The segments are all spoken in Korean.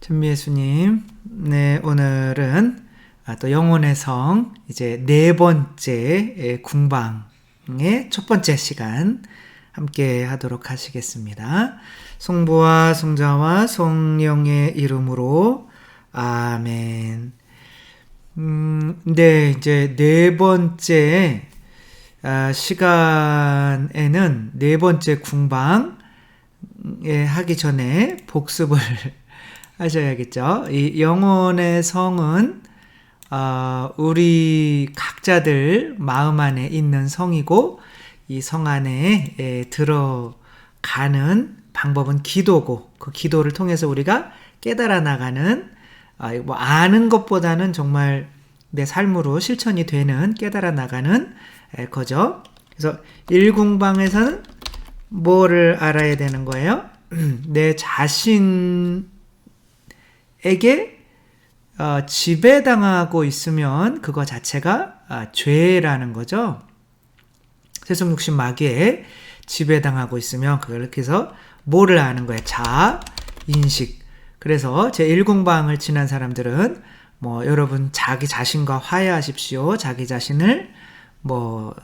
전미예수님, 네, 오늘은 또 영혼의 성, 이제 네 번째 궁방의 첫 번째 시간 함께 하도록 하시겠습니다. 성부와 성자와 성령의 이름으로 아멘. 네, 이제 네 번째 시간에는 네 번째 궁방에 하기 전에 복습을 하셔야겠죠. 이 영혼의 성은 우리 각자들 마음 안에 있는 성이고, 이 성 안에 들어가는 방법은 기도고, 그 기도를 통해서 우리가 깨달아 나가는, 뭐 아는 것보다는 정말 내 삶으로 실천이 되는, 깨달아 나가는 거죠. 그래서 1궁방에서는 뭐를 알아야 되는 거예요? 내 자신 에게 지배당하고 있으면 그거 자체가 죄라는 거죠. 세속 육신 마귀에 지배당하고 있으면 그걸 이렇게 해서 뭐를 아는 거예요? 자아, 인식. 그래서 제1궁방을 지난 사람들은 여러분 자기 자신과 화해하십시오. 자기 자신을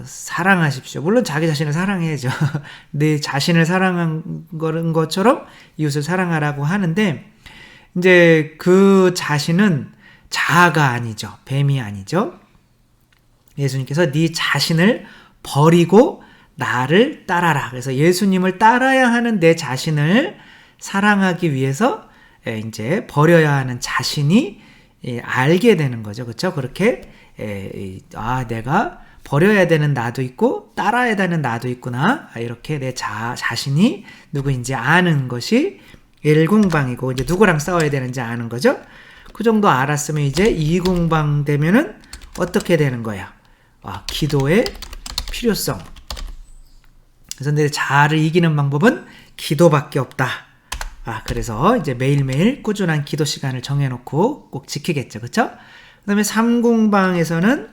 사랑하십시오. 물론 자기 자신을 사랑해야죠. 내 자신을 사랑한 것처럼 이웃을 사랑하라고 하는데, 이제 그 자신은 자아가 아니죠. 뱀이 아니죠. 예수님께서 네 자신을 버리고 나를 따라라. 그래서 예수님을 따라야 하는 내 자신을 사랑하기 위해서 이제 버려야 하는 자신이 알게 되는 거죠. 그렇죠? 그렇게 내가 버려야 되는 나도 있고 따라야 되는 나도 있구나. 이렇게 내 자신이 누구인지 아는 것이 1궁방이고, 이제 누구랑 싸워야 되는지 아는 거죠. 그 정도 알았으면 이제 2궁방 되면은 어떻게 되는 거야? 기도의 필요성. 그래서 내 자아를 이기는 방법은 기도밖에 없다. 그래서 이제 매일매일 꾸준한 기도 시간을 정해놓고 꼭 지키겠죠. 그쵸? 그 다음에 3궁방에서는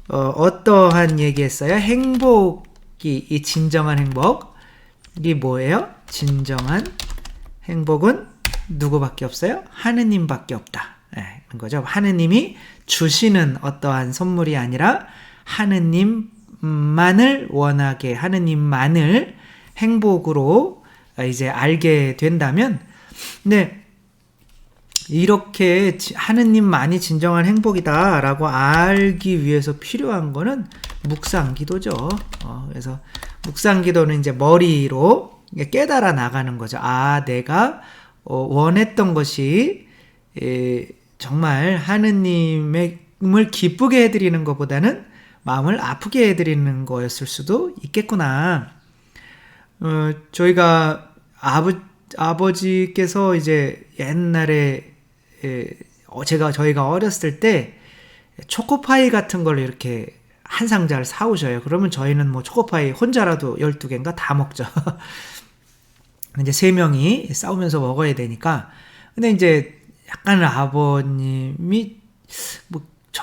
어떠한 얘기했어요? 행복이, 이 진정한 행복이 뭐예요? 진정한 행복은 누구밖에 없어요? 하느님밖에 없다. 그런 거죠. 하느님이 주시는 어떠한 선물이 아니라 하느님만을 원하게, 하느님만을 행복으로 이제 알게 된다면, 네, 이렇게 하느님만이 진정한 행복이다라고 알기 위해서 필요한 거는 묵상기도죠. 그래서 묵상기도는 이제 머리로 깨달아 나가는 거죠. 내가 원했던 것이 정말 하느님을 기쁘게 해드리는 것보다는 마음을 아프게 해드리는 거였을 수도 있겠구나. 저희가 아버지께서 이제 옛날에 저희가 어렸을 때 초코파이 같은 걸 이렇게 한 상자를 사오셔요. 그러면 저희는 초코파이 혼자라도 12개인가 다 먹죠. 이제 3명이 싸우면서 먹어야 되니까. 근데 이제 약간 아버님이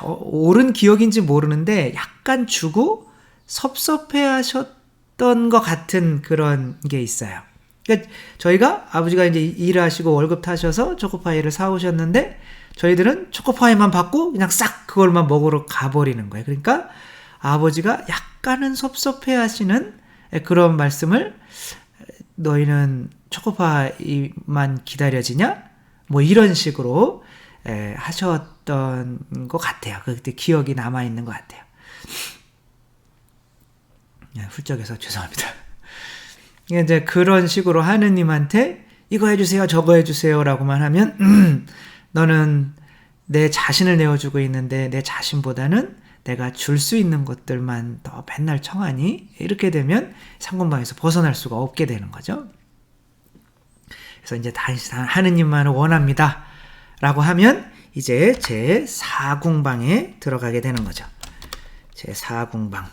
옳은 기억인지 모르는데 약간 주고 섭섭해 하셨던 것 같은 그런 게 있어요. 그러니까 저희가 아버지가 이제 일하시고 월급 타셔서 초코파이를 사오셨는데 저희들은 초코파이만 받고 그냥 싹 그걸만 먹으러 가버리는 거예요. 그러니까 아버지가 약간은 섭섭해 하시는 그런 말씀을, 너희는 초코파이만 기다려지냐? 이런 식으로 하셨던 것 같아요. 그때 기억이 남아있는 것 같아요. 훌쩍해서 죄송합니다. 이제 그런 식으로 하느님한테 이거 해주세요, 저거 해주세요 라고만 하면 너는 내 자신을 내어주고 있는데 내 자신보다는 내가 줄 수 있는 것들만 더 맨날 청하니? 이렇게 되면 3궁방에서 벗어날 수가 없게 되는 거죠. 그래서 이제 다시 하느님만을 원합니다 라고 하면 이제 제 4궁방에 들어가게 되는 거죠. 제 4궁방.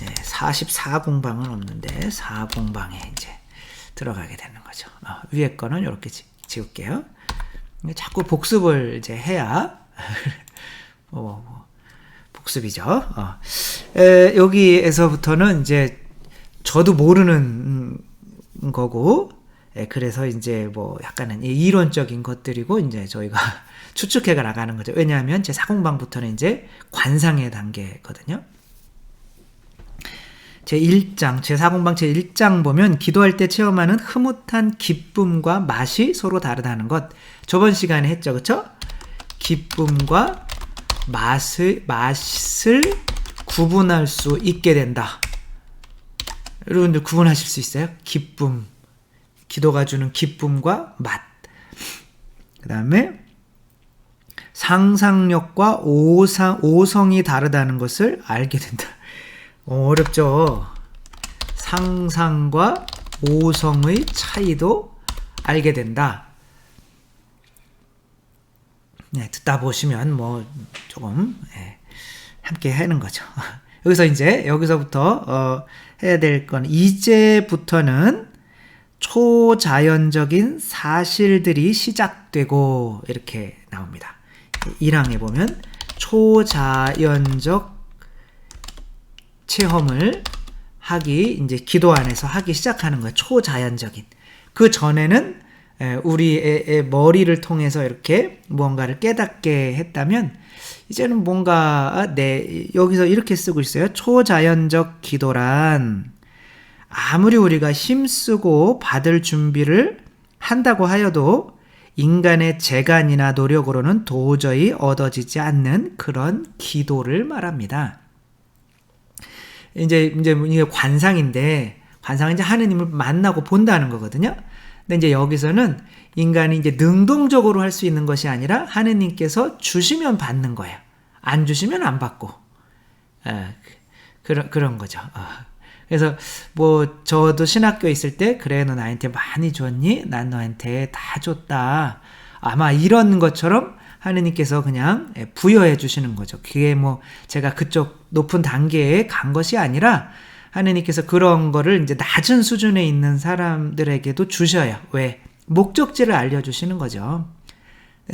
네, 44궁방은 없는데 4궁방에 이제 들어가게 되는 거죠. 위에 거는 이렇게 지울게요. 자꾸 복습을 이제 해야 복습이죠. 여기에서부터는 이제 저도 모르는 거고, 그래서 이제 뭐 약간은 이론적인 것들이고 이제 저희가 추측해 나가는 거죠. 왜냐하면 제 사공방부터는 이제 관상의 단계거든요. 제1장, 제4공방 제1장 보면 기도할 때 체험하는 흐뭇한 기쁨과 맛이 서로 다르다는 것. 저번 시간에 했죠. 그쵸? 기쁨과 맛을 구분할 수 있게 된다. 여러분들 구분하실 수 있어요? 기쁨. 기도가 주는 기쁨과 맛. 그 다음에 상상력과 오성이 다르다는 것을 알게 된다. 어렵죠. 상상과 오성의 차이도 알게 된다. 네, 듣다 보시면 뭐 조금 함께 하는 거죠. 여기서부터 해야 될 건 이제부터는 초자연적인 사실들이 시작되고 이렇게 나옵니다. 1항에 보면 초자연적 체험을 이제 기도 안에서 하기 시작하는 거예요. 초자연적인. 그 전에는 우리의 머리를 통해서 이렇게 무언가를 깨닫게 했다면, 이제는 뭔가, 여기서 이렇게 쓰고 있어요. 초자연적 기도란, 아무리 우리가 힘쓰고 받을 준비를 한다고 하여도 인간의 재간이나 노력으로는 도저히 얻어지지 않는 그런 기도를 말합니다. 이게 관상인데, 관상은 이제 하느님을 만나고 본다는 거거든요. 근데 이제 여기서는 인간이 이제 능동적으로 할 수 있는 것이 아니라 하느님께서 주시면 받는 거예요. 안 주시면 안 받고. 그런 거죠. 그래서 뭐 저도 신학교에 있을 때, 그래 너 나한테 많이 줬니? 난 너한테 다 줬다. 아마 이런 것처럼 하느님께서 그냥 부여해 주시는 거죠. 그게 뭐 제가 그쪽 높은 단계에 간 것이 아니라 하느님께서 그런 거를 이제 낮은 수준에 있는 사람들에게도 주셔요. 왜? 목적지를 알려주시는 거죠.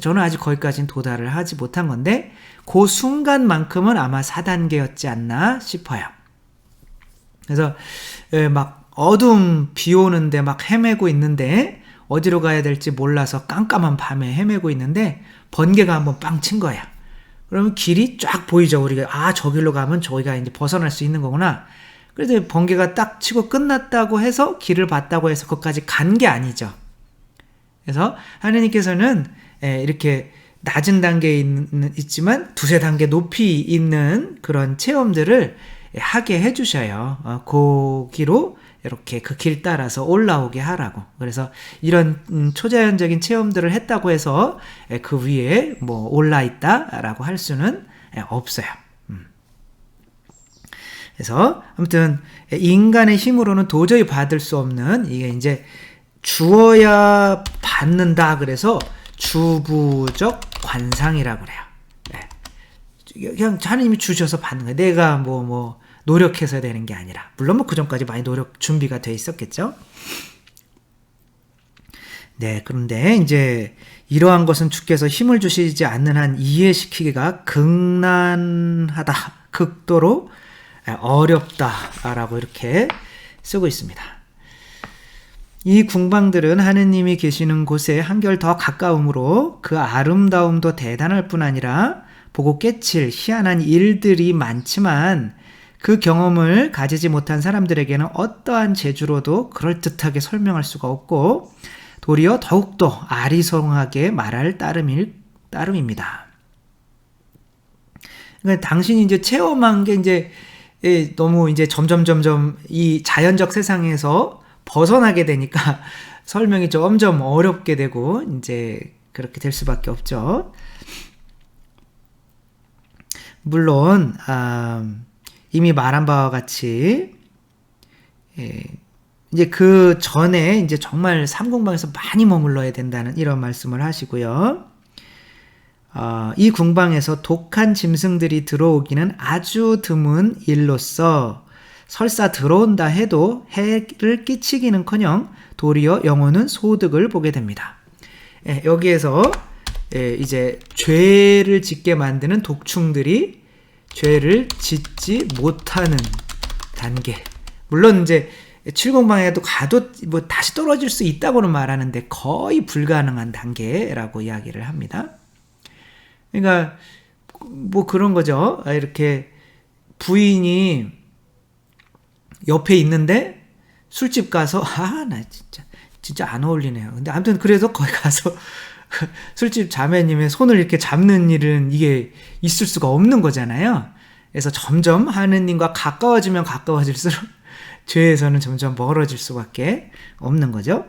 저는 아직 거기까지는 도달을 하지 못한 건데, 그 순간만큼은 아마 4단계였지 않나 싶어요. 그래서 막 어둠 비 오는데 막 헤매고 있는데, 어디로 가야 될지 몰라서 깜깜한 밤에 헤매고 있는데 번개가 한번 빵 친 거야. 그러면 길이 쫙 보이죠. 우리가 저 길로 가면 저희가 이제 벗어날 수 있는 거구나. 그래서 번개가 딱 치고 끝났다고 해서 길을 봤다고 해서 거기까지 간 게 아니죠. 그래서 하느님께서는 이렇게 낮은 단계에 있지만 두세 단계 높이 있는 그런 체험들을 하게 해주셔요. 거기로 이렇게 그 길 따라서 올라오게 하라고. 그래서 이런 초자연적인 체험들을 했다고 해서 그 위에 뭐 올라 있다라고 할 수는 없어요. 그래서 아무튼 인간의 힘으로는 도저히 받을 수 없는, 이게 이제 주어야 받는다. 그래서 주부적 관상이라고 그래요. 그냥 하나님이 주셔서 받는 거예요. 내가 뭐 노력해서 되는 게 아니라. 물론 뭐 그 전까지 많이 준비가 돼 있었겠죠. 네, 그런데 이제 이러한 것은 주께서 힘을 주시지 않는 한 이해시키기가 극난하다, 극도로 어렵다라고 이렇게 쓰고 있습니다. 이 궁방들은 하느님이 계시는 곳에 한결 더 가까움으로 그 아름다움도 대단할 뿐 아니라 보고 깨칠 희한한 일들이 많지만, 그 경험을 가지지 못한 사람들에게는 어떠한 재주로도 그럴듯하게 설명할 수가 없고, 도리어 더욱더 아리송하게 말할 따름입니다. 그러니까 당신이 이제 체험한 게 이제 너무 이제 점점 이 자연적 세상에서 벗어나게 되니까 설명이 점점 어렵게 되고 이제 그렇게 될 수밖에 없죠. 물론 이미 말한 바와 같이 이제 그 전에 이제 정말 삼궁방에서 많이 머물러야 된다는 이런 말씀을 하시고요. 이 궁방에서 독한 짐승들이 들어오기는 아주 드문 일로서 설사 들어온다 해도 해를 끼치기는커녕 도리어 영혼은 소득을 보게 됩니다. 여기에서 이제 죄를 짓게 만드는 독충들이 죄를 짓지 못하는 단계. 물론 이제 7공방에도 가도 뭐 다시 떨어질 수 있다고는 말하는데 거의 불가능한 단계라고 이야기를 합니다. 그러니까 뭐 그런 거죠. 이렇게 부인이 옆에 있는데 술집 가서 나 진짜 안 어울리네요. 근데 아무튼 그래서 거기 가서 술집 자매님의 손을 이렇게 잡는 일은 이게 있을 수가 없는 거잖아요. 그래서 점점 하느님과 가까워지면 가까워질수록 죄에서는 점점 멀어질 수밖에 없는 거죠.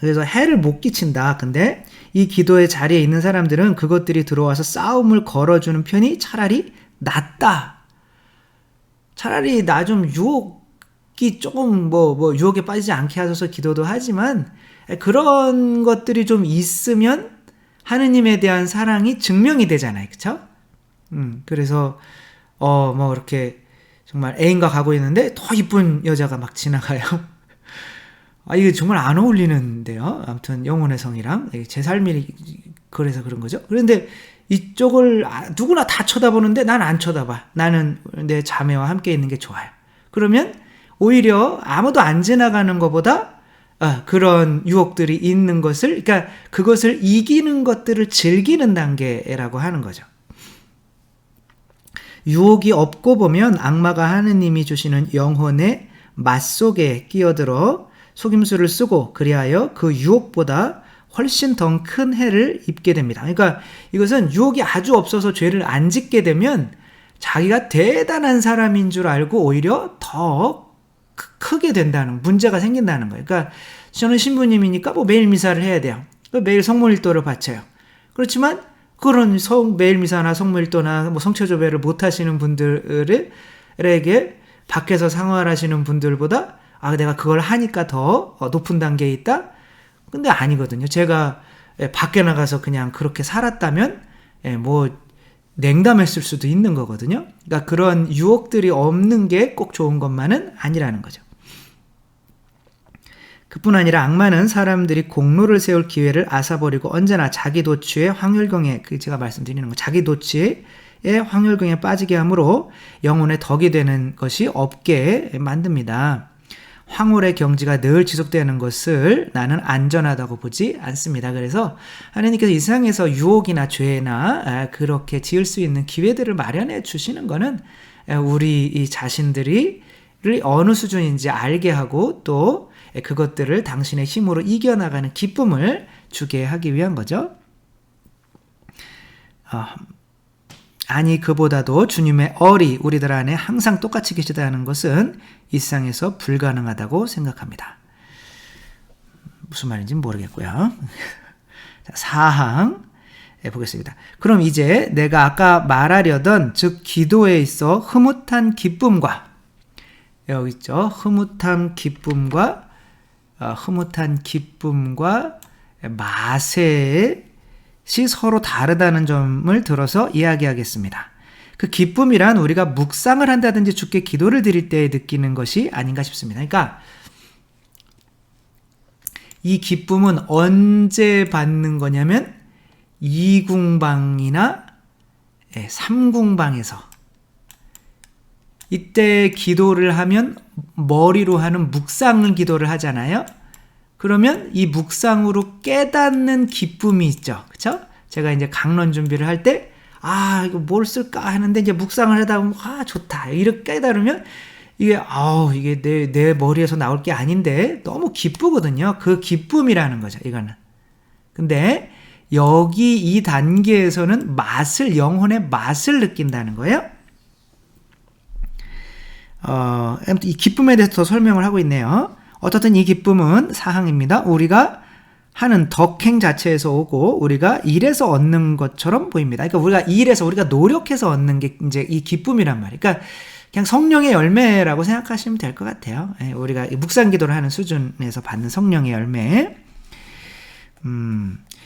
그래서 해를 못 끼친다. 근데 이 기도의 자리에 있는 사람들은 그것들이 들어와서 싸움을 걸어주는 편이 차라리 낫다. 차라리 나 좀 유혹이 조금 유혹에 빠지지 않게 하셔서 기도도 하지만 그런 것들이 좀 있으면 하느님에 대한 사랑이 증명이 되잖아요. 그쵸? 그래서 이렇게 정말 애인과 가고 있는데 더 이쁜 여자가 막 지나가요. 이게 정말 안 어울리는데요. 아무튼 영혼의 성이랑 제 삶이 그래서 그런 거죠. 그런데 이쪽을 누구나 다 쳐다보는데 난 안 쳐다봐. 나는 내 자매와 함께 있는 게 좋아요. 그러면 오히려 아무도 안 지나가는 것보다 그런 유혹들이 있는 것을, 그러니까 그것을 이기는 것들을 즐기는 단계라고 하는 거죠. 유혹이 없고 보면 악마가 하느님이 주시는 영혼의 맛 속에 끼어들어 속임수를 쓰고 그리하여 그 유혹보다 훨씬 더 큰 해를 입게 됩니다. 그러니까 이것은 유혹이 아주 없어서 죄를 안 짓게 되면 자기가 대단한 사람인 줄 알고 오히려 더 크게 된다는 문제가 생긴다는 거예요. 그러니까 저는 신부님이니까 매일 미사를 해야 돼요. 매일 성모일도를 바쳐요. 그렇지만 그런 매일 미사나 성모일도나 성체조배를 못 하시는 분들에게 밖에서 생활하시는 분들보다 내가 그걸 하니까 더 높은 단계에 있다? 근데 아니거든요. 제가 밖에 나가서 그냥 그렇게 살았다면 냉담했을 수도 있는 거거든요. 그러니까 그런 유혹들이 없는 게 꼭 좋은 것만은 아니라는 거죠. 그뿐 아니라 악마는 사람들이 공로를 세울 기회를 앗아버리고 언제나 자기 도취의 황홀경에, 제가 말씀드리는 거, 자기 도취의 황홀경에 빠지게 하므로 영혼의 덕이 되는 것이 없게 만듭니다. 황홀의 경지가 늘 지속되는 것을 나는 안전하다고 보지 않습니다. 그래서 하나님께서 이 세상에서 유혹이나 죄나 그렇게 지을 수 있는 기회들을 마련해 주시는 것은 우리 이 자신들이 어느 수준인지 알게 하고 또 그것들을 당신의 힘으로 이겨나가는 기쁨을 주게 하기 위한 거죠. 아니 그보다도 주님의 얼이 우리들 안에 항상 똑같이 계시다는 것은 이 세상에서 불가능하다고 생각합니다. 무슨 말인지 모르겠고요. 4항 보겠습니다. 그럼 이제 내가 아까 말하려던 즉 기도에 있어 흐뭇한 기쁨과 여기 있죠. 흐뭇한 기쁨과 맛의 서로 다르다는 점을 들어서 이야기하겠습니다. 그 기쁨이란 우리가 묵상을 한다든지 주께 기도를 드릴 때 느끼는 것이 아닌가 싶습니다. 그러니까 이 기쁨은 언제 받는 거냐면 2궁방이나 3궁방에서 이때 기도를 하면 머리로 하는 묵상 기도를 하잖아요. 그러면 이 묵상으로 깨닫는 기쁨이 있죠. 그쵸? 제가 이제 강론 준비를 할 때, 이거 뭘 쓸까 하는데 이제 묵상을 하다 보면, 좋다. 이렇게 깨달으면, 이게 내 머리에서 나올 게 아닌데, 너무 기쁘거든요. 그 기쁨이라는 거죠, 이거는. 근데, 여기 이 단계에서는 영혼의 맛을 느낀다는 거예요. 이 기쁨에 대해서 더 설명을 하고 있네요. 어떻든 이 기쁨은 사항입니다. 우리가 하는 덕행 자체에서 오고 우리가 일에서 얻는 것처럼 보입니다. 그러니까 우리가 노력해서 얻는 게 이제 이 기쁨이란 말이에요. 그러니까 그냥 성령의 열매라고 생각하시면 될 것 같아요. 우리가 묵상 기도를 하는 수준에서 받는 성령의 열매.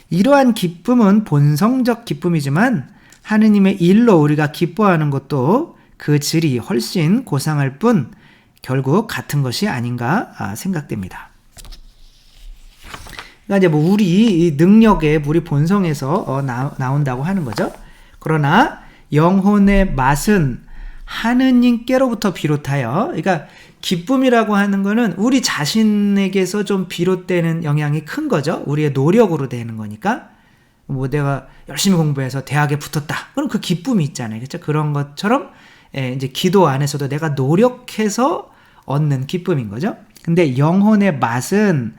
이러한 기쁨은 본성적 기쁨이지만 하느님의 일로 우리가 기뻐하는 것도 그 질이 훨씬 고상할 뿐 결국 같은 것이 아닌가 생각됩니다. 그러니까 이제 우리 능력에 우리 본성에서 나온다고 하는 거죠. 그러나 영혼의 맛은 하느님께로부터 비롯하여, 그러니까 기쁨이라고 하는 거는 우리 자신에게서 좀 비롯되는 영향이 큰 거죠. 우리의 노력으로 되는 거니까. 뭐 내가 열심히 공부해서 대학에 붙었다. 그럼 그 기쁨이 있잖아요. 그렇죠? 그런 것처럼 이제 기도 안에서도 내가 노력해서 얻는 기쁨인 거죠. 근데 영혼의 맛은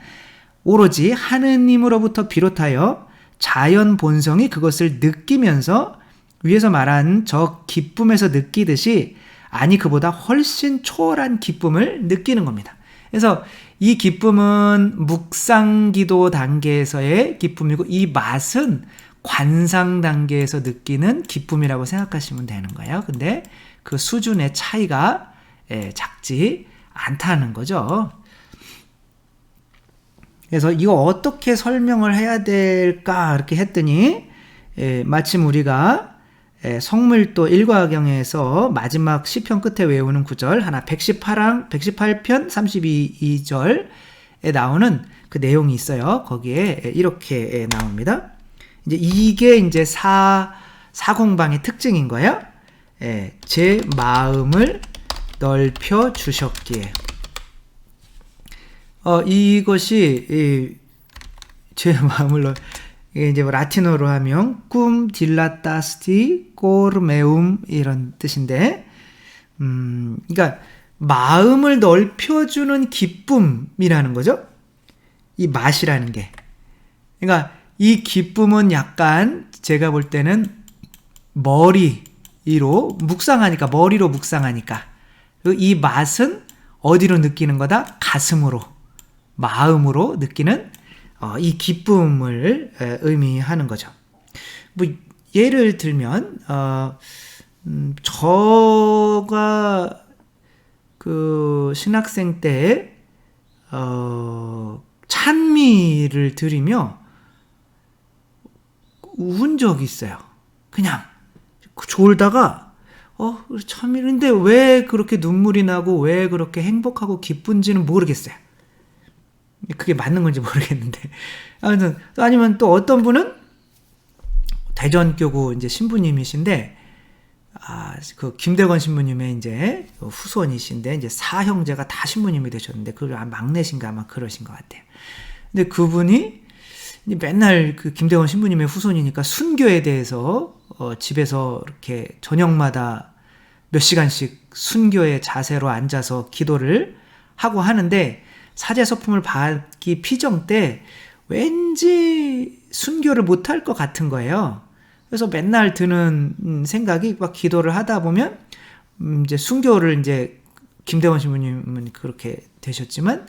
오로지 하느님으로부터 비롯하여 자연 본성이 그것을 느끼면서 위에서 말한 저 기쁨에서 느끼듯이, 아니 그보다 훨씬 초월한 기쁨을 느끼는 겁니다. 그래서 이 기쁨은 묵상기도 단계에서의 기쁨이고, 이 맛은 관상 단계에서 느끼는 기쁨이라고 생각하시면 되는 거예요. 근데 그 수준의 차이가 작지 않다는 거죠. 그래서 이거 어떻게 설명을 해야 될까 이렇게 했더니, 마침 우리가 성물도 1과경에서 마지막 시편 끝에 외우는 구절 하나 118편 32절에 나오는 그 내용이 있어요. 거기에 이렇게 나옵니다. 이제 이게 이제 사공방의 특징인 거예요. 제 마음을 넓혀 주셨기에. 이것이 제 마음을 이제 라틴어로 하면 cum dilatasti cormeum 이런 뜻인데, 그러니까 마음을 넓혀주는 기쁨이라는 거죠. 이 맛이라는 게. 그러니까 이 기쁨은 약간 제가 볼 때는 머리로 묵상하니까 이 맛은 어디로 느끼는 거다? 가슴으로, 마음으로 느끼는 이 기쁨을 의미하는 거죠. 뭐 예를 들면 저가 그 신학생 때 찬미를 드리며 운 적이 있어요. 그냥 졸다가 찬미인데 왜 그렇게 눈물이 나고 왜 그렇게 행복하고 기쁜지는 모르겠어요. 그게 맞는 건지 모르겠는데, 아무튼 아니면 또 어떤 분은 대전교구 이제 신부님이신데, 그 김대건 신부님의 이제 후손이신데, 이제 4형제가 다 신부님이 되셨는데, 그 막내신가 아마 그러신 것 같아요. 근데 그분이 맨날 그 김대건 신부님의 후손이니까 순교에 대해서 집에서 이렇게 저녁마다 몇 시간씩 순교의 자세로 앉아서 기도를 하고 하는데, 사제서품을 받기 피정 때 왠지 순교를 못할 것 같은 거예요. 그래서 맨날 드는 생각이, 막 기도를 하다 보면 이제 순교를 이제 김대원 신부님은 그렇게 되셨지만,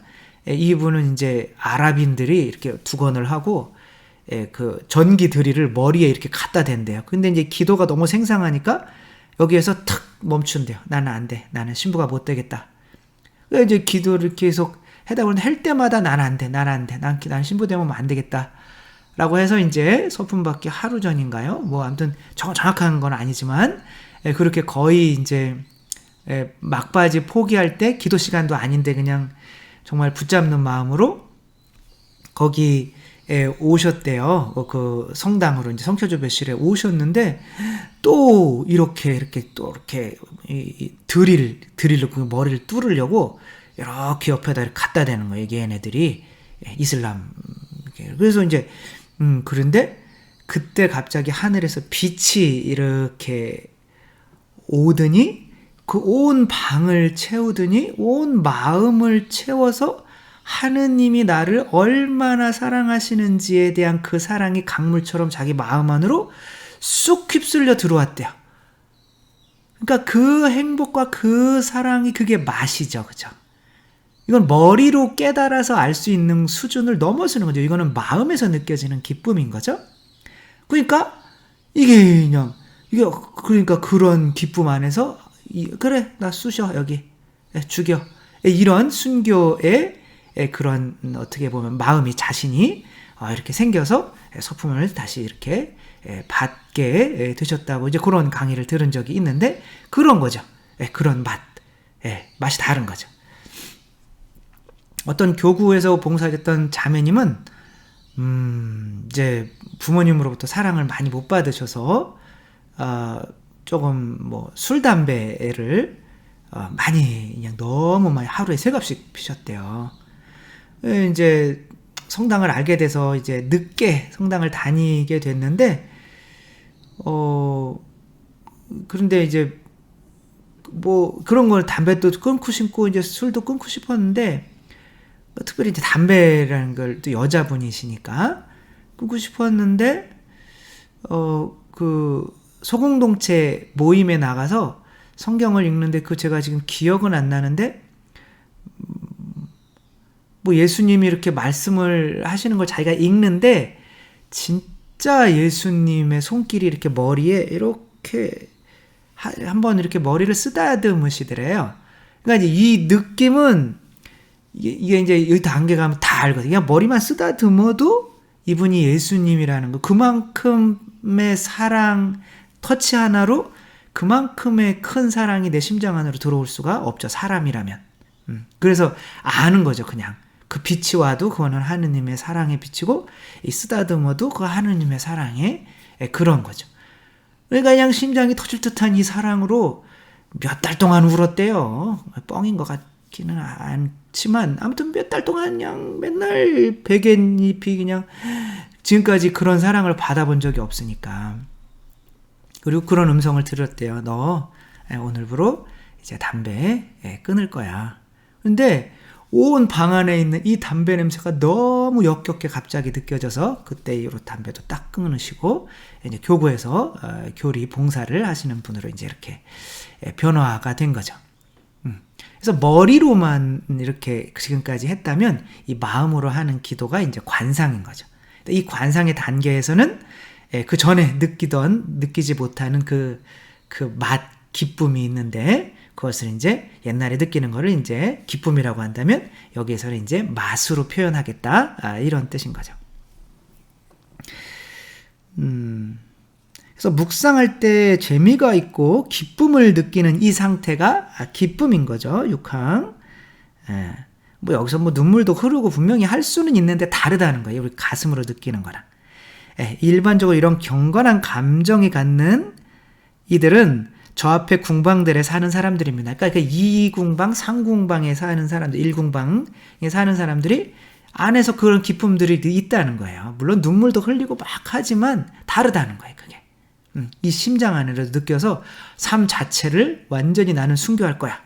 이분은 이제 아랍인들이 이렇게 두건을 하고 그 전기 드릴을 머리에 이렇게 갖다 댄대요. 근데 이제 기도가 너무 생생하니까 여기에서 탁 멈춘대요. 나는 안 돼. 나는 신부가 못 되겠다. 그래서 이제 기도를 계속 해다 보면 할 때마다 난 안 돼. 난 신부 되면 안 되겠다. 라고 해서 이제 서품 받기 하루 전인가요? 뭐 아무튼 정확한 건 아니지만 그렇게 거의 이제 막바지 포기할 때, 기도 시간도 아닌데 그냥 정말 붙잡는 마음으로 거기 오셨대요. 그 성당으로 이제 성켜조배실에 오셨는데, 또 이렇게 드릴로 그 머리를 뚫으려고 이렇게 옆에다 이렇게 갖다 대는 거예요. 얘네들이 이슬람. 그래서 이제 그런데 그때 갑자기 하늘에서 빛이 이렇게 오더니, 그 온 방을 채우더니 온 마음을 채워서 하느님이 나를 얼마나 사랑하시는지에 대한 그 사랑이 강물처럼 자기 마음 안으로 쑥 휩쓸려 들어왔대요. 그러니까 그 행복과 그 사랑이, 그게 맛이죠. 그죠? 이건 머리로 깨달아서 알 수 있는 수준을 넘어서는 거죠. 이거는 마음에서 느껴지는 기쁨인 거죠. 그러니까 그러니까 그런 기쁨 안에서 그래, 나 쑤셔, 여기 죽여, 이런 순교의 그런 어떻게 보면 마음이, 자신이 이렇게 생겨서 서품을 다시 이렇게 받게 되셨다고 이제 그런 강의를 들은 적이 있는데, 그런 거죠. 그런 맛이 다른 거죠. 어떤 교구에서 봉사했던 자매님은 이제 부모님으로부터 사랑을 많이 못 받으셔서 조금 뭐 술 담배를 많이 그냥 너무 많이 하루에 3갑씩 피셨대요. 이제 성당을 알게 돼서 이제 늦게 성당을 다니게 됐는데 그런데 이제 뭐 그런 걸 담배도 끊고 싶고 이제 술도 끊고 싶었는데 특별히 이제 담배라는 걸 또 여자분이시니까 끊고 싶었는데 그 소공동체 모임에 나가서 성경을 읽는데 제가 지금 기억은 안 나는데 뭐 예수님이 이렇게 말씀을 하시는 걸 자기가 읽는데 진짜 예수님의 손길이 이렇게 머리에 이렇게 한번 이렇게 머리를 쓰다듬으시더래요. 그러니까 이제 이 느낌은 이게 이제 여기 단계 가면 다 알거든요. 그냥 머리만 쓰다듬어도 이분이 예수님이라는 거, 그만큼의 사랑 터치 하나로 그만큼의 큰 사랑이 내 심장 안으로 들어올 수가 없죠. 사람이라면. 그래서 아는 거죠. 그냥 그 빛이 와도 그거는 하느님의 사랑의 빛이고 이 쓰다듬어도 그 하느님의 사랑의 그런 거죠. 그러니까 그냥 심장이 터질 듯한 이 사랑으로 몇 달 동안 울었대요. 뻥인 것 같기는 않지만 아무튼 몇 달 동안 그냥 맨날 베갯잎이 그냥 지금까지 그런 사랑을 받아본 적이 없으니까. 그리고 그런 음성을 들었대요. 너 오늘부로 이제 담배 끊을 거야. 근데 온 방 안에 있는 이 담배 냄새가 너무 역겹게 갑자기 느껴져서 그때 이후로 담배도 딱 끊으시고 이제 교구에서 교리 봉사를 하시는 분으로 이제 이렇게 변화가 된 거죠. 그래서 머리로만 이렇게 지금까지 했다면 이 마음으로 하는 기도가 이제 관상인 거죠. 이 관상의 단계에서는 그 전에 느끼지 못하는 그 맛, 기쁨이 있는데 그것을 이제 옛날에 느끼는 거를 이제 기쁨이라고 한다면 여기에서는 이제 맛으로 표현하겠다. 이런 뜻인 거죠. 그래서 묵상할 때 재미가 있고 기쁨을 느끼는 이 상태가 기쁨인 거죠. 6항. 뭐 여기서 뭐 눈물도 흐르고 분명히 할 수는 있는데 다르다는 거예요. 우리 가슴으로 느끼는 거랑. 일반적으로 이런 경건한 감정이 갖는 이들은 저 앞에 궁방들에 사는 사람들입니다. 그러니까 2궁방, 3궁방에 사는 사람들, 1궁방에 사는 사람들이 안에서 그런 기쁨들이 있다는 거예요. 물론 눈물도 흘리고 막 하지만 다르다는 거예요. 그게. 이 심장 안으로 느껴서 삶 자체를 완전히 나는 순교할 거야.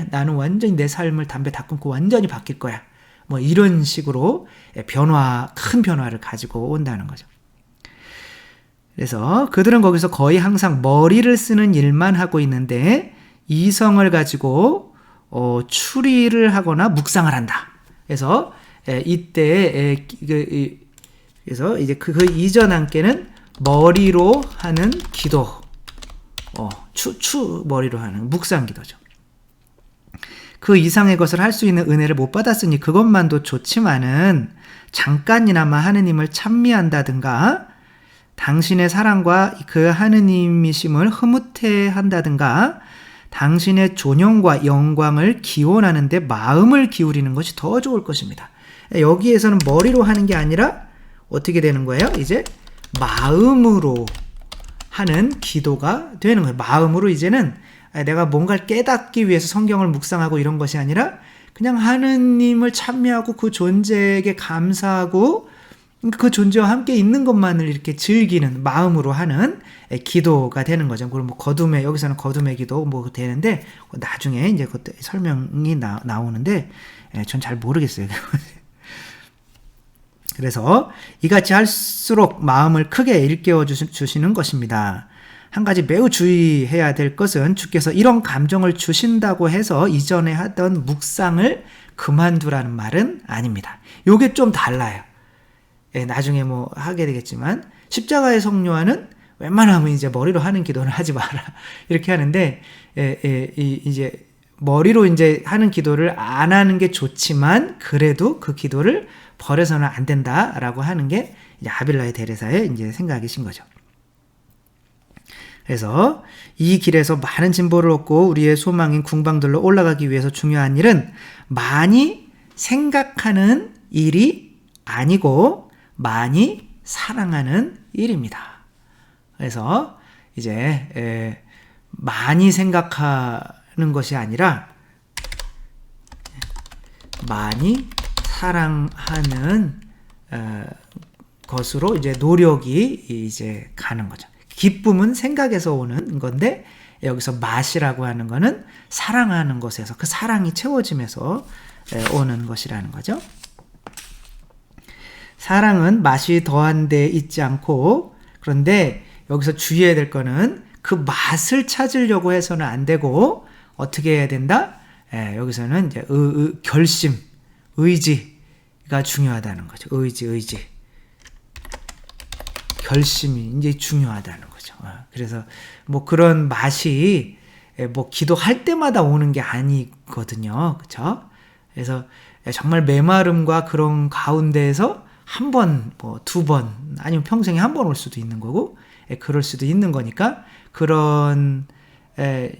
나는 완전히 내 삶을 담배 다 끊고 완전히 바뀔 거야. 뭐 이런 식으로 큰 변화를 가지고 온다는 거죠. 그래서 그들은 거기서 거의 항상 머리를 쓰는 일만 하고 있는데 이성을 가지고 추리를 하거나 묵상을 한다. 그래서 이때 그래서 이제 그 이전 단계는 머리로 하는 기도, 머리로 하는 묵상 기도죠. 그 이상의 것을 할 수 있는 은혜를 못 받았으니 그것만도 좋지만은 잠깐이나마 하느님을 찬미한다든가 당신의 사랑과 그 하느님이심을 흐뭇해한다든가 당신의 존영과 영광을 기원하는 데 마음을 기울이는 것이 더 좋을 것입니다. 여기에서는 머리로 하는 게 아니라 어떻게 되는 거예요? 이제 마음으로 하는 기도가 되는 거예요. 마음으로 이제는 내가 뭔가를 깨닫기 위해서 성경을 묵상하고 이런 것이 아니라 그냥 하느님을 찬미하고 그 존재에게 감사하고 그 존재와 함께 있는 것만을 이렇게 즐기는 마음으로 하는 기도가 되는 거죠. 그럼 뭐 여기서는 거둠의 기도 뭐 되는데 나중에 이제 그때 설명이 나오는데 전 잘 모르겠어요. 그래서 이같이 할수록 마음을 크게 일깨워 주시는 것입니다. 한 가지 매우 주의해야 될 것은 주께서 이런 감정을 주신다고 해서 이전에 하던 묵상을 그만두라는 말은 아닙니다. 요게 좀 달라요. 나중에 뭐 하게 되겠지만 십자가의 성료와는 웬만하면 이제 머리로 하는 기도는 하지 마라 이렇게 하는데 이제 머리로 이제 하는 기도를 안 하는 게 좋지만 그래도 그 기도를 버려서는 안 된다라고 하는 게 이제 아빌라의 데레사의 이제 생각이신 거죠. 그래서 이 길에서 많은 진보를 얻고 우리의 소망인 궁방들로 올라가기 위해서 중요한 일은 많이 생각하는 일이 아니고 많이 사랑하는 일입니다. 그래서 이제 많이 생각하는 것이 아니라 많이 사랑하는 것으로 이제 노력이 이제 가는 거죠. 기쁨은 생각에서 오는 건데 여기서 맛이라고 하는 거는 사랑하는 것에서 그 사랑이 채워지면서 오는 것이라는 거죠. 사랑은 맛이 더한 데 있지 않고, 그런데 여기서 주의해야 될 거는 그 맛을 찾으려고 해서는 안 되고 어떻게 해야 된다? 여기서는 이제 결심, 의지가 중요하다는 거죠. 의지. 결심이 이제 중요하다는 거죠. 그래서 뭐 그런 맛이 뭐 기도할 때마다 오는 게 아니거든요. 그렇죠? 그래서 정말 메마름과 그런 가운데에서 한 번, 뭐 두 번, 아니면 평생에 한 번 올 수도 있는 거고, 그럴 수도 있는 거니까 그런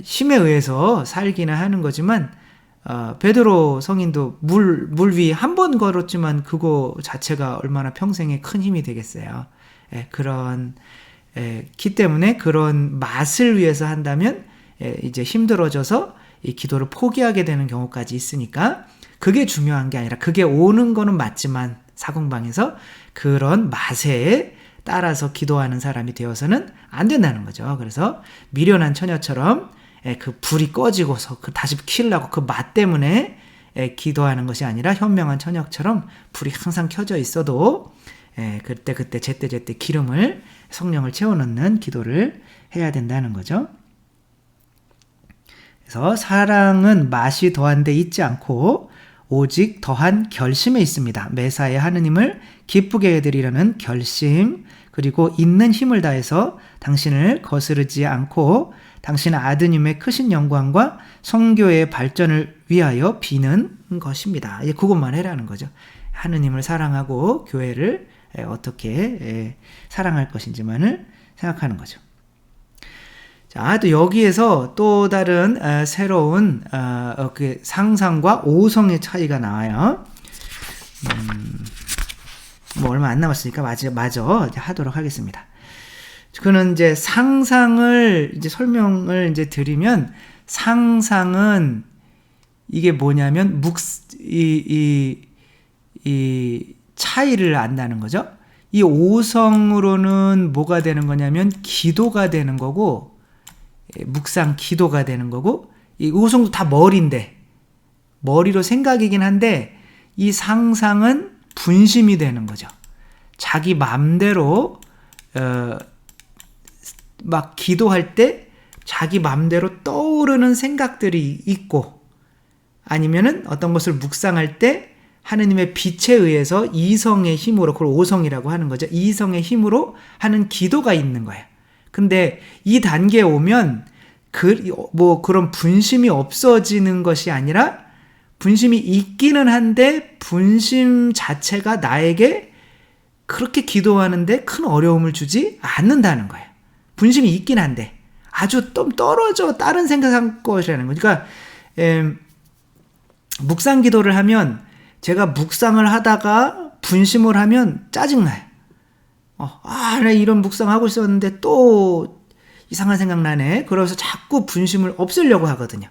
힘에 의해서 살기는 하는 거지만, 베드로 성인도 물 위에 한 번 걸었지만 그거 자체가 얼마나 평생에 큰 힘이 되겠어요. 기 때문에 그런 맛을 위해서 한다면 이제 힘들어져서 이 기도를 포기하게 되는 경우까지 있으니까, 그게 중요한 게 아니라, 그게 오는 거는 맞지만 사공방에서 그런 맛에 따라서 기도하는 사람이 되어서는 안 된다는 거죠. 그래서 미련한 처녀처럼 그 불이 꺼지고서 다시 키우려고 그 맛 때문에 기도하는 것이 아니라, 현명한 처녀처럼 불이 항상 켜져 있어도 그때 제때 기름을, 성령을 채워넣는 기도를 해야 된다는 거죠. 그래서 사랑은 맛이 더한 데 있지 않고 오직 더한 결심에 있습니다. 매사에 하느님을 기쁘게 해드리려는 결심, 그리고 있는 힘을 다해서 당신을 거스르지 않고 당신 아드님의 크신 영광과 성교의 발전을 위하여 비는 것입니다. 그것만 해라는 거죠. 하느님을 사랑하고 교회를 어떻게 사랑할 것인지만을 생각하는 거죠. 자, 또 여기에서 또 다른 새로운 그 상상과 오성의 차이가 나와요. 뭐 얼마 안 남았으니까 마저 이제 하도록 하겠습니다. 그는 이제 상상을 이제 설명을 이제 드리면, 상상은 이게 뭐냐면 이 차이를 안다는 거죠. 이 오성으로는 뭐가 되는 거냐면 기도가 되는 거고, 묵상 기도가 되는 거고, 이 오성도 다 머리로 생각이긴 한데, 이 상상은 분심이 되는 거죠. 자기 맘대로 막 기도할 때 자기 맘대로 떠오르는 생각들이 있고, 아니면은 어떤 것을 묵상할 때 하느님의 빛에 의해서 이성의 힘으로, 그걸 오성이라고 하는 거죠. 이성의 힘으로 하는 기도가 있는 거예요. 근데 이 단계에 오면 그런 분심이 없어지는 것이 아니라, 분심이 있기는 한데 분심 자체가 나에게 그렇게 기도하는데 큰 어려움을 주지 않는다는 거예요. 분심이 있긴 한데 아주 좀 떨어져 다른 생각한 것이라는 거죠. 그러니까 묵상 기도를 하면, 제가 묵상을 하다가 분심을 하면 짜증나요. 나 이런 묵상하고 있었는데 또 이상한 생각 나네. 그래서 자꾸 분심을 없애려고 하거든요.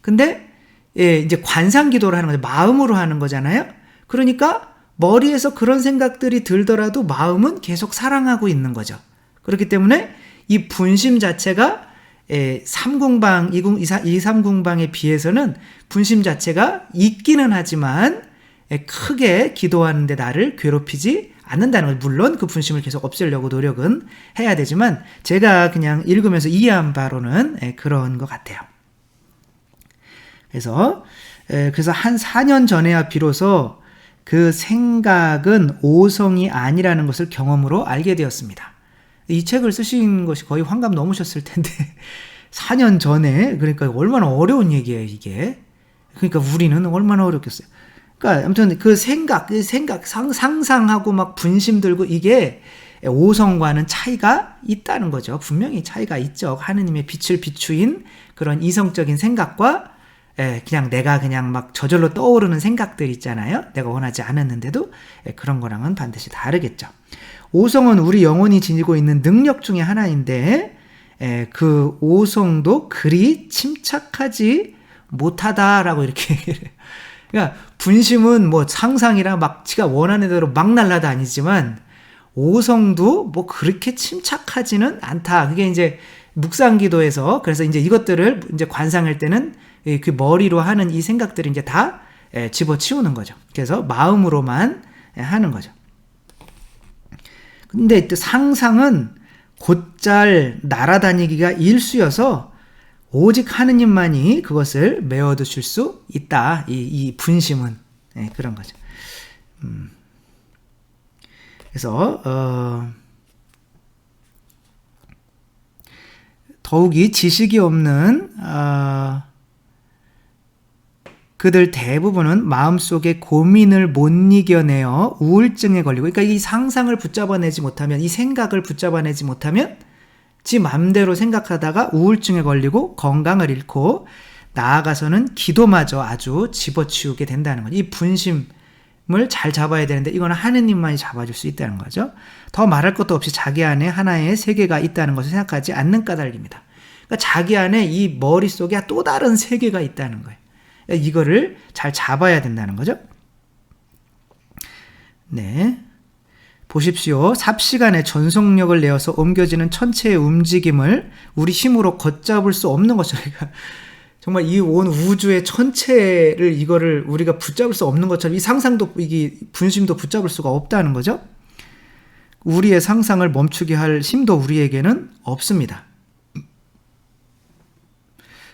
근데 이제 관상 기도를 하는 거죠. 마음으로 하는 거잖아요. 그러니까 머리에서 그런 생각들이 들더라도 마음은 계속 사랑하고 있는 거죠. 그렇기 때문에 이 분심 자체가 3궁방, 2,3궁방에 비해서는 분심 자체가 있기는 하지만 크게 기도하는데 나를 괴롭히지 않는다는 거예요. 물론 그 분심을 계속 없애려고 노력은 해야 되지만, 제가 그냥 읽으면서 이해한 바로는 그런 것 같아요. 그래서 한 4년 전에야 비로소 그 생각은 오성이 아니라는 것을 경험으로 알게 되었습니다. 이 책을 쓰신 것이 거의 환갑 넘으셨을 텐데 4년 전에, 그러니까 얼마나 어려운 얘기예요, 이게. 그러니까 우리는 얼마나 어렵겠어요. 그러니까 아무튼 그 상상하고 막 분심 들고, 이게 오성과는 차이가 있다는 거죠. 분명히 차이가 있죠. 하느님의 빛을 비추인 그런 이성적인 생각과 내가 그냥 막 저절로 떠오르는 생각들 있잖아요. 내가 원하지 않았는데도 그런 거랑은 반드시 다르겠죠. 오성은 우리 영혼이 지니고 있는 능력 중에 하나인데, 그 오성도 그리 침착하지 못하다라고 이렇게 얘기를 해요. 그러니까 분심은 뭐 상상이랑 막 지가 원하는 대로 막 날아다니지만 오성도 뭐 그렇게 침착하지는 않다. 그게 이제 묵상기도에서 그래서 이제 이것들을 이제 관상할 때는 그 머리로 하는 이 생각들이 이제 다 집어치우는 거죠. 그래서 마음으로만 하는 거죠. 근데 또 상상은 곧잘 날아다니기가 일쑤여서 오직 하느님만이 그것을 메워두실 수 있다. 이 분심은 그런 거죠. 그래서 더욱이 지식이 없는 그들 대부분은 마음속에 고민을 못 이겨내어 우울증에 걸리고, 그러니까 이 상상을 붙잡아내지 못하면, 이 생각을 붙잡아내지 못하면 지 맘대로 생각하다가 우울증에 걸리고 건강을 잃고 나아가서는 기도마저 아주 집어치우게 된다는 거죠. 이 분심을 잘 잡아야 되는데 이거는 하느님만이 잡아줄 수 있다는 거죠. 더 말할 것도 없이 자기 안에 하나의 세계가 있다는 것을 생각하지 않는 까닭입니다. 그러니까 자기 안에 이 머릿속에 또 다른 세계가 있다는 거예요. 이거를 잘 잡아야 된다는 거죠. 네. 보십시오. 삽시간에 전속력을 내어서 옮겨지는 천체의 움직임을 우리 힘으로 걷잡을 수 없는 것처럼, 그러니까 정말 이 온 우주의 천체를 이거를 우리가 붙잡을 수 없는 것처럼 이 상상도, 이게 분심도 붙잡을 수가 없다는 거죠. 우리의 상상을 멈추게 할 힘도 우리에게는 없습니다.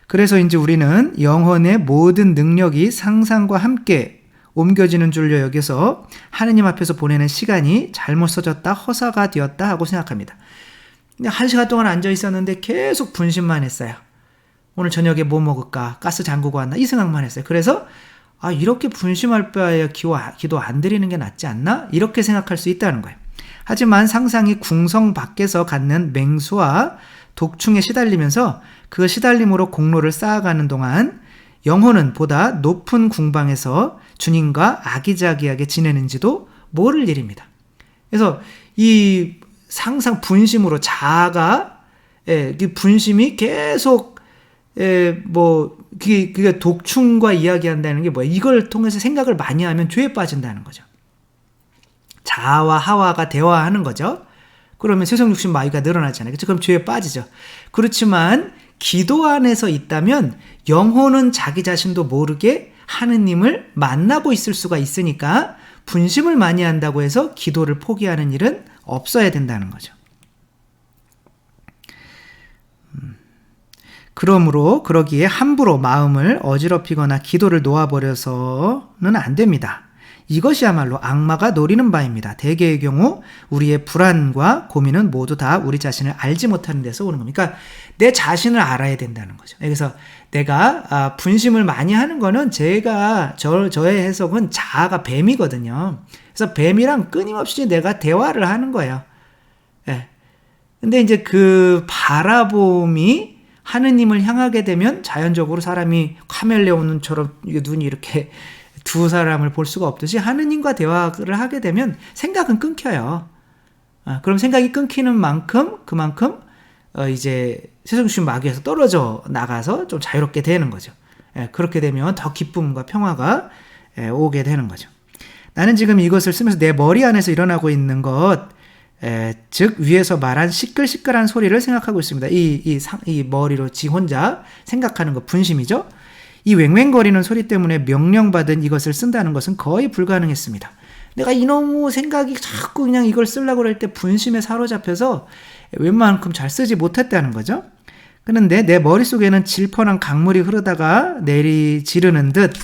그래서 이제 우리는 영혼의 모든 능력이 상상과 함께 옮겨지는 줄로 여겨서 하느님 앞에서 보내는 시간이 잘못 써졌다, 허사가 되었다 하고 생각합니다. 1시간 동안 앉아 있었는데 계속 분심만 했어요. 오늘 저녁에 뭐 먹을까? 가스 잠그고 왔나? 이 생각만 했어요. 그래서 이렇게 분심할 바에 기도 안 드리는 게 낫지 않나? 이렇게 생각할 수 있다는 거예요. 하지만 상상이 궁성 밖에서 갖는 맹수와 독충에 시달리면서 그 시달림으로 공로를 쌓아가는 동안 영혼은 보다 높은 궁방에서 주님과 아기자기하게 지내는지도 모를 일입니다. 그래서 이 상상 분심으로 이 분심이 계속 그게 독충과 이야기한다는 게 뭐예요? 이걸 통해서 생각을 많이 하면 죄에 빠진다는 거죠. 자아와 하와가 대화하는 거죠. 그러면 세속육신 마귀가 늘어나잖아요. 그렇죠? 그럼 죄에 빠지죠. 그렇지만 기도 안에서 있다면 영혼은 자기 자신도 모르게 하느님을 만나고 있을 수가 있으니까 분심을 많이 한다고 해서 기도를 포기하는 일은 없어야 된다는 거죠. 그러므로 그러기에 함부로 마음을 어지럽히거나 기도를 놓아버려서는 안 됩니다. 이것이야말로 악마가 노리는 바입니다. 대개의 경우 우리의 불안과 고민은 모두 다 우리 자신을 알지 못하는 데서 오는 겁니다. 그러니까 내 자신을 알아야 된다는 거죠. 그래서 내가 분심을 많이 하는 거는 저의 해석은 자아가 뱀이거든요. 그래서 뱀이랑 끊임없이 내가 대화를 하는 거예요. 예. 근데 이제 그 바라봄이 하느님을 향하게 되면 자연적으로 사람이 카멜레온처럼 눈이 이렇게 두 사람을 볼 수가 없듯이 하느님과 대화를 하게 되면 생각은 끊겨요. 그럼 생각이 끊기는 만큼 그만큼 이제 세상신 마귀에서 떨어져 나가서 좀 자유롭게 되는 거죠. 그렇게 되면 더 기쁨과 평화가 오게 되는 거죠. 나는 지금 이것을 쓰면서 내 머리 안에서 일어나고 있는 것, 즉 위에서 말한 시끌시끌한 소리를 생각하고 있습니다. 이 머리로 지 혼자 생각하는 것, 분심이죠. 이 왱왱거리는 소리 때문에 명령받은 이것을 쓴다는 것은 거의 불가능했습니다. 내가 이놈의 생각이 자꾸 그냥 이걸 쓰려고 할 때 분심에 사로잡혀서 웬만큼 잘 쓰지 못했다는 거죠. 그런데 내 머릿속에는 질펀한 강물이 흐르다가 지르는 듯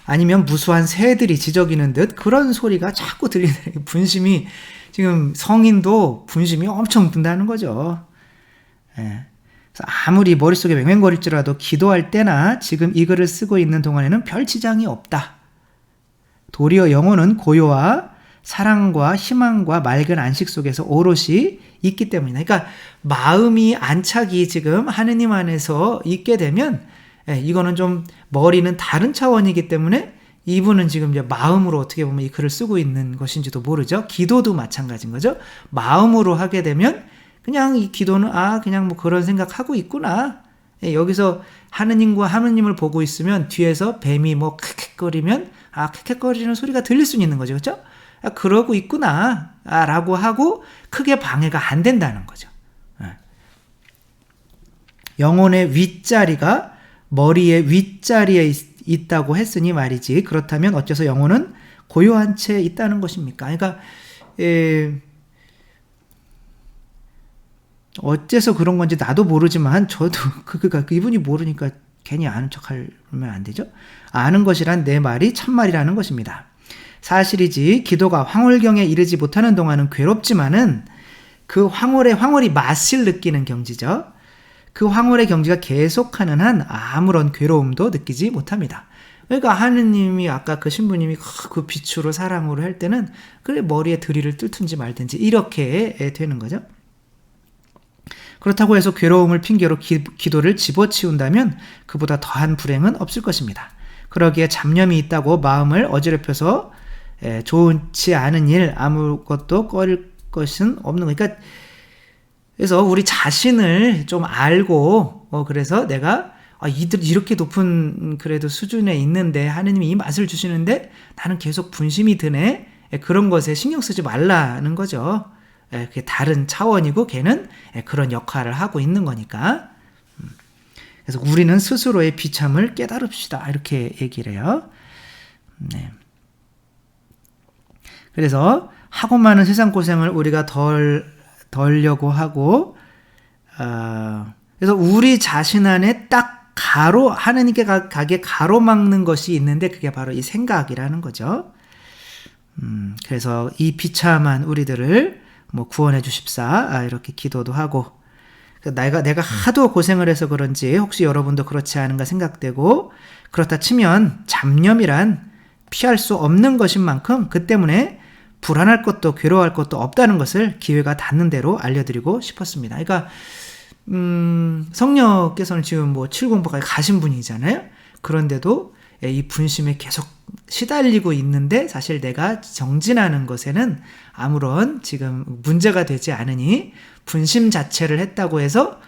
아니면 무수한 새들이 지저귀는 듯 그런 소리가 자꾸 들리는, 분심이 지금 성인도 분심이 엄청 든다는 거죠. 그래서 아무리 머릿속에 맹맹거릴지라도 기도할 때나 지금 이 글을 쓰고 있는 동안에는 별 지장이 없다. 도리어 영혼은 고요와 사랑과 희망과 맑은 안식 속에서 오롯이 있기 때문이다. 그러니까 마음이 안착이 지금 하느님 안에서 있게 되면 이거는 좀 머리는 다른 차원이기 때문에 이분은 지금 이제 마음으로 어떻게 보면 이 글을 쓰고 있는 것인지도 모르죠. 기도도 마찬가지인 거죠. 마음으로 하게 되면 그냥 이 기도는 그냥 뭐 그런 생각하고 있구나. 예, 여기서 하느님과 하느님을 보고 있으면 뒤에서 뱀이 뭐 캑캑거리면 캑캑거리는 소리가 들릴 수 있는 거죠. 그렇죠? 그러고 있구나 라고 하고 크게 방해가 안 된다는 거죠. 영혼의 윗자리가 머리의 윗자리에 있다고 했으니 말이지, 그렇다면 어째서 영혼은 고요한 채 있다는 것입니까? 그러니까 어째서 그런 건지 나도 모르지만 저도 이분이 모르니까 괜히 아는 척하면 안 되죠. 아는 것이란 내 말이 참말이라는 것입니다. 사실이지 기도가 황홀경에 이르지 못하는 동안은 괴롭지만은 그 황홀이 맛을 느끼는 경지죠. 그 황홀의 경지가 계속하는 한 아무런 괴로움도 느끼지 못합니다. 그러니까 하느님이 아까 그 신부님이 그 비추로 사랑으로 할 때는 그래 머리에 드릴을 뚫든지 말든지 이렇게 되는 거죠. 그렇다고 해서 괴로움을 핑계로 기도를 집어치운다면 그보다 더한 불행은 없을 것입니다. 그러기에 잡념이 있다고 마음을 어지럽혀서 좋지 않은 일 아무것도 꺼릴 것은 없는 거니까, 그래서 우리 자신을 좀 알고 그래서 내가 이들 이렇게 높은 그래도 수준에 있는데 하느님이 이 맛을 주시는데 나는 계속 분심이 드네, 그런 것에 신경 쓰지 말라는 거죠. 그게 다른 차원이고 걔는 그런 역할을 하고 있는 거니까. 그래서 우리는 스스로의 비참을 깨달읍시다 이렇게 얘기를 해요. 네. 그래서 하고 많은 세상 고생을 우리가 덜려고 하고, 그래서 우리 자신 안에 딱 하느님께 가게 가로막는 것이 있는데 그게 바로 이 생각이라는 거죠. 그래서 이 비참한 우리들을 뭐 구원해 주십사 이렇게 기도도 하고, 내가 하도 고생을 해서 그런지 혹시 여러분도 그렇지 않은가 생각되고, 그렇다 치면 잡념이란 피할 수 없는 것인 만큼 그 때문에 불안할 것도 괴로워할 것도 없다는 것을 기회가 닿는 대로 알려드리고 싶었습니다. 그러니까 성녀께서는 지금 뭐 7공부까지 가신 분이잖아요. 그런데도 이 분심에 계속 시달리고 있는데 사실 내가 정진하는 것에는 아무런 지금 문제가 되지 않으니 분심 자체를 했다고 해서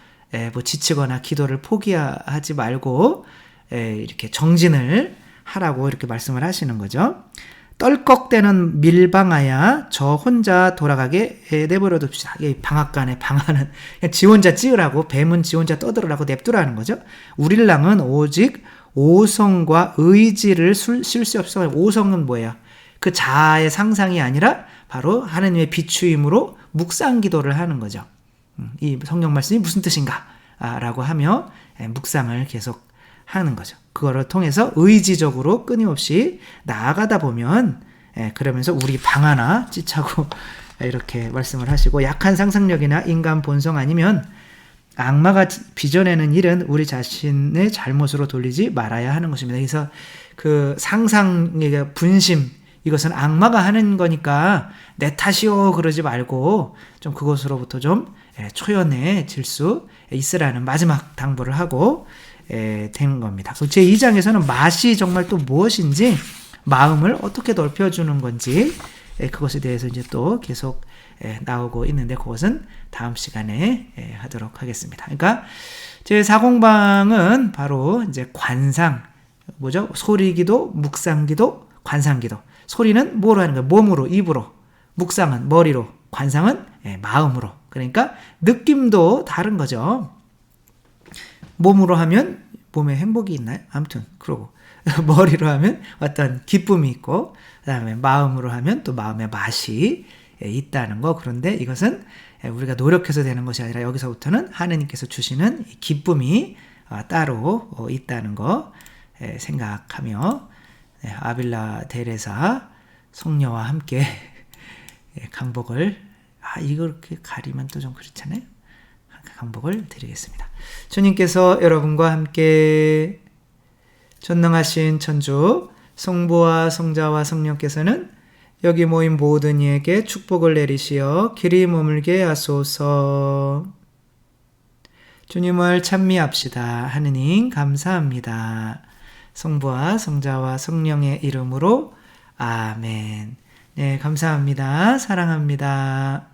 뭐 지치거나 기도를 포기하지 말고 이렇게 정진을 하라고 이렇게 말씀을 하시는 거죠. 떨꺽대는 밀방아야 저 혼자 돌아가게 내버려 둡시다. 방앗간에 방아는 지 혼자 찌으라고, 뱀은 지 혼자 떠들으라고 냅두라는 거죠. 우릴랑은 오직 오성과 의지를 쉴 수 없어. 오성은 뭐예요? 그 자아의 상상이 아니라 바로 하느님의 비추임으로 묵상 기도를 하는 거죠. 이 성경 말씀이 무슨 뜻인가? 라고 하며 묵상을 계속 하는 거죠. 그거를 통해서 의지적으로 끊임없이 나아가다 보면 그러면서 우리 방 하나 찌차고 이렇게 말씀을 하시고, 약한 상상력이나 인간 본성 아니면 악마가 빚어내는 일은 우리 자신의 잘못으로 돌리지 말아야 하는 것입니다. 그래서 그 상상의 분심, 이것은 악마가 하는 거니까 내 탓이요 그러지 말고 좀 그것으로부터 좀 초연해질 수 있으라는 마지막 당부를 하고 된 겁니다. 제 2장에서는 맛이 정말 또 무엇인지, 마음을 어떻게 넓혀주는 건지 그것에 대해서 이제 또 계속 나오고 있는데 그것은 다음 시간에 하도록 하겠습니다. 그러니까 제 4공방은 바로 이제 관상, 뭐죠? 소리기도, 묵상기도, 관상기도. 소리는 뭐로 하는 거예요? 몸으로, 입으로. 묵상은 머리로, 관상은 마음으로. 그러니까 느낌도 다른 거죠. 몸으로 하면 몸에 행복이 있나요? 아무튼 그러고 머리로 하면 어떤 기쁨이 있고, 그 다음에 마음으로 하면 또 마음의 맛이 있다는 거. 그런데 이것은 우리가 노력해서 되는 것이 아니라 여기서부터는 하느님께서 주시는 기쁨이 따로 있다는 거 생각하며, 아빌라 데레사 성녀와 함께 강복을, 이렇게 가리면 또 좀 그렇잖아요. 강복을 드리겠습니다. 주님께서 여러분과 함께 전능하신 천주 성부와 성자와 성령께서는 여기 모인 모든 이에게 축복을 내리시어 길이 머물게 하소서. 주님을 찬미합시다. 하느님 감사합니다. 성부와 성자와 성령의 이름으로 아멘. 네, 감사합니다. 사랑합니다.